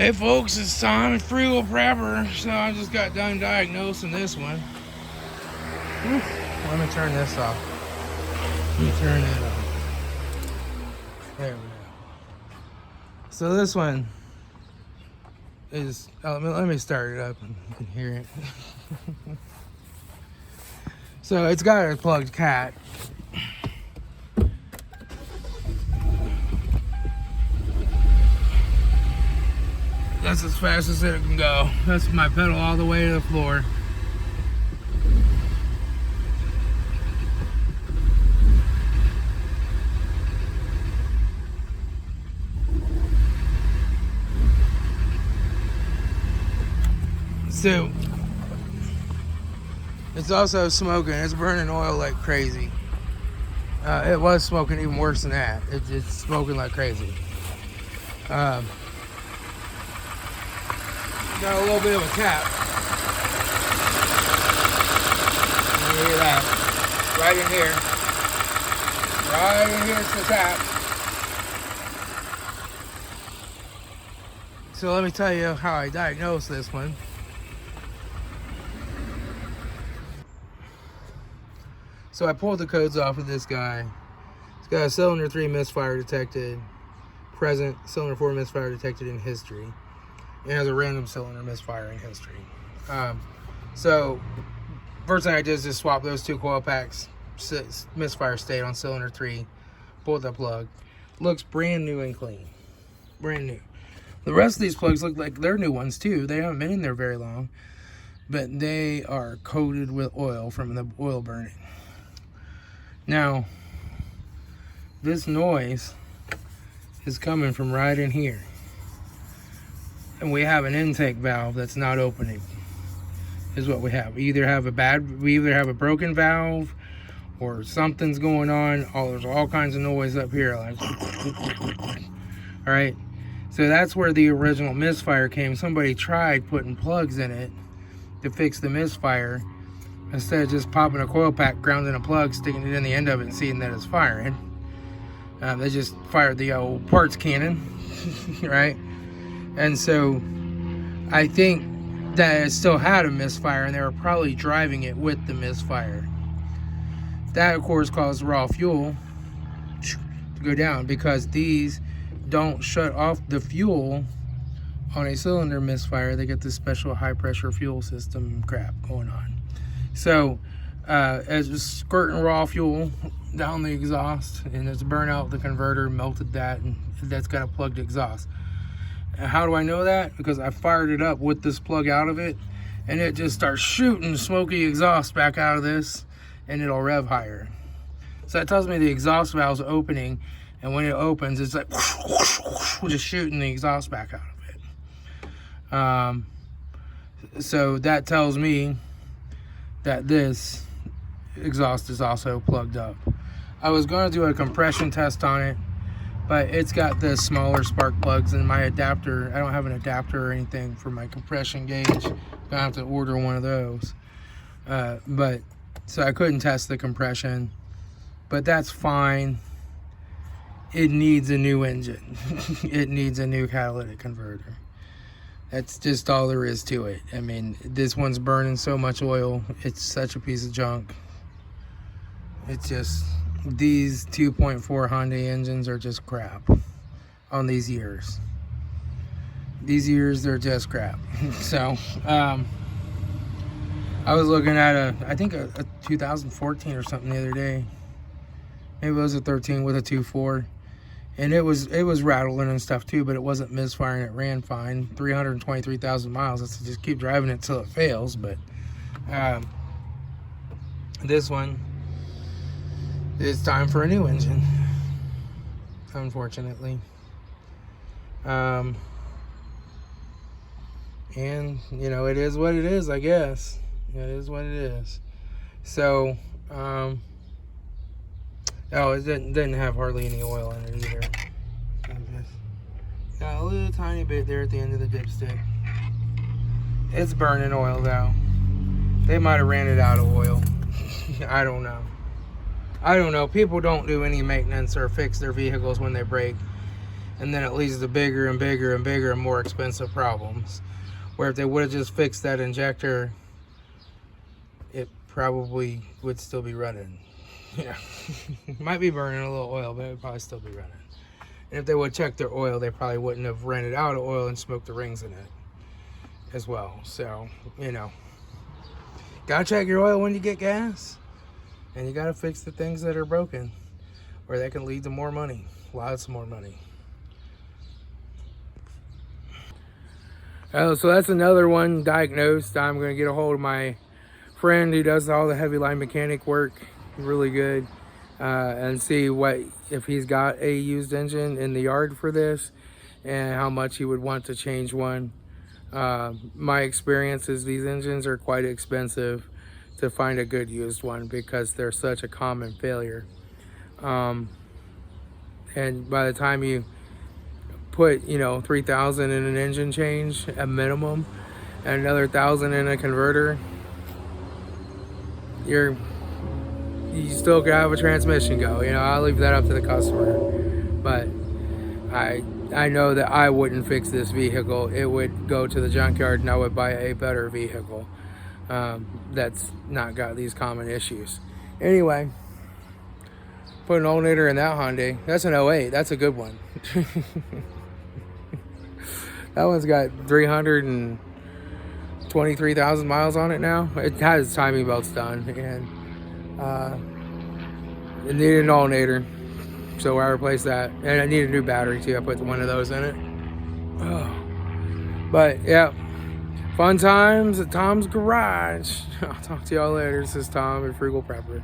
Hey folks, it's Tom at FrugalPrepper. So I just got done diagnosing this one. Let me turn this off. Let me turn that off. There we go. So this one is, let me start it up and you can hear it. So it's got a plugged cat. That's as fast as it can go. That's my pedal all the way to the floor. So it's also smoking. It's burning oil like crazy. It was smoking even worse than that. It's smoking like crazy. Got a little bit of a tap. Look at that. Right in here. Right in here is the tap. So let me tell you how I diagnosed this one. So I pulled the codes off of this guy. It's got a cylinder 3 misfire detected, present, cylinder 4 misfire detected in history. It has a random cylinder misfire in history. So first thing I did is just swap those two coil packs. Misfire stayed on cylinder 3. Pulled the plug. Looks brand new and clean. Brand new. The rest of these plugs look like they're new ones too. They haven't been in there very long, but they are coated with oil from the oil burning. Now, this noise is coming from right in here. And we have an intake valve that's not opening, is what we have. We either have a broken valve or something's going on. There's all kinds of noise up here. Like, all right. So that's where the original misfire came. Somebody tried putting plugs in it to fix the misfire. Instead of just popping a coil pack, grounding a plug, sticking it in the end of it and seeing that it's firing. They just fired the old parts cannon, right? And so I think that it still had a misfire and they were probably driving it with the misfire. That of course caused raw fuel to go down because these don't shut off the fuel on a cylinder misfire. They get this special high pressure fuel system crap going on. So as it's squirting raw fuel down the exhaust and it's burnout, the converter melted that, and that's got a plugged exhaust. How do I know that? Because I fired it up with this plug out of it and it just starts shooting smoky exhaust back out of this and it'll rev higher. So that tells me the exhaust valve's opening, and when it opens it's like just shooting the exhaust back out of it. So that tells me that this exhaust is also plugged up. I was going to do a compression test on it, but it's got the smaller spark plugs in my adapter. I don't have an adapter or anything for my compression gauge. I'm gonna have to order one of those. So I couldn't test the compression, but that's fine. It needs a new engine. It needs a new catalytic converter. That's just all there is to it. I mean, this one's burning so much oil. It's such a piece of junk. It's just, these 2.4 Honda engines are just crap on these years. These years, they're just crap. So, I was looking at I think a 2014 or something the other day. Maybe it was a 13 with a 2.4. And it was rattling and stuff too, but it wasn't misfiring. It ran fine. 323,000 miles. Let's just keep driving it till it fails. But this one, it's time for a new engine, unfortunately. And you know, it is what it is, I guess. It is what it is. So oh, it didn't have hardly any oil in it either. Got a little tiny bit there at the end of the dipstick. It's burning oil though. They might have ran it out of oil. I don't know. People don't do any maintenance or fix their vehicles when they break and then it leads to bigger and bigger and bigger and more expensive problems. Where if they would have just fixed that injector, it probably would still be running. Yeah, might be burning a little oil, but it would probably still be running. And if they would check their oil, they probably wouldn't have ran it out of oil and smoked the rings in it as well. So, you know, gotta check your oil when you get gas, and you gotta fix the things that are broken, or that can lead to more money, lots more money. Oh, so that's another one diagnosed. I'm going to get a hold of my friend who does all the heavy line mechanic work, really good, and see if he's got a used engine in the yard for this, and how much he would want to change one. My experience is these engines are quite expensive to find a good used one because they're such a common failure. And by the time you put, you know, $3,000 in an engine change at minimum and another $1,000 in a converter, you still could have a transmission go. You know, I'll leave that up to the customer, but I know that I wouldn't fix this vehicle. It would go to the junkyard and I would buy a better vehicle that's not got these common issues. Anyway, put an alternator in that Hyundai. That's an 08. That's a good one. That one's got 323,000 miles on it now. It has timing belts done, and it needed an alternator, so I replaced that. And I need a new battery too. I put one of those in it. Oh. But yeah, fun times at Tom's Garage. I'll talk to y'all later. This is Tom at Frugal Prepper.